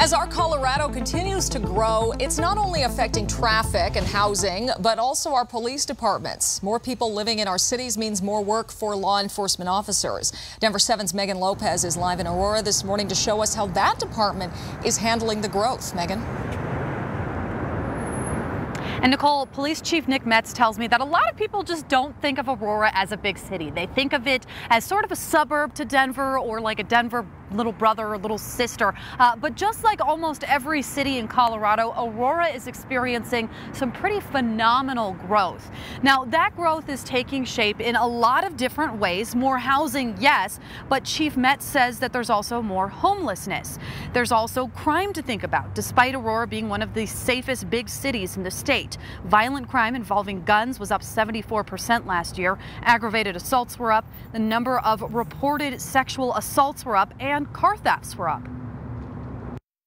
As our Colorado continues to grow, it's not only affecting traffic and housing, but also our police departments. More people living in our cities means more work for law enforcement officers. Denver 7's Megan Lopez is live in Aurora this morning to show us how that department is handling the growth. Megan. And Nicole, Police Chief Nick Metz tells me that a lot of people just don't think of Aurora as a big city. They think of it as sort of a suburb to Denver, or like a Denver little brother or little sister. But just like almost every city in Colorado, Aurora is experiencing some pretty phenomenal growth. Now, that growth is taking shape in a lot of different ways. More housing, yes, but Chief Metz says that there's also more homelessness. There's also crime to think about, despite Aurora being one of the safest big cities in the state. Violent crime involving guns was up 74% last year. Aggravated assaults were up. The number of reported sexual assaults were up, and car thefts were up.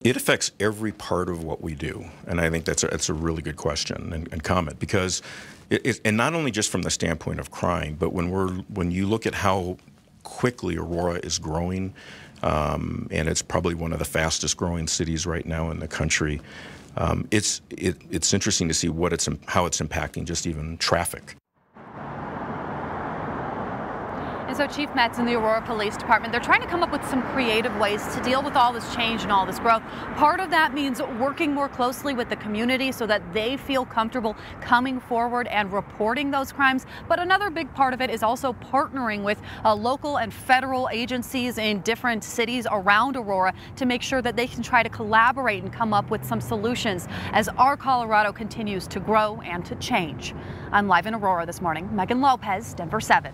It affects every part of what we do, and I think that's a really good question and comment, because and not only just from the standpoint of crime, but when you look at how quickly Aurora is growing, and it's probably one of the fastest growing cities right now in the country. It's interesting to see how it's impacting just even traffic. And so Chief Metz and the Aurora Police Department, they're trying to come up with some creative ways to deal with all this change and all this growth. Part of that means working more closely with the community so that they feel comfortable coming forward and reporting those crimes. But another big part of it is also partnering with local and federal agencies in different cities around Aurora to make sure that they can try to collaborate and come up with some solutions as our Colorado continues to grow and to change. I'm live in Aurora this morning. Megan Lopez, Denver 7.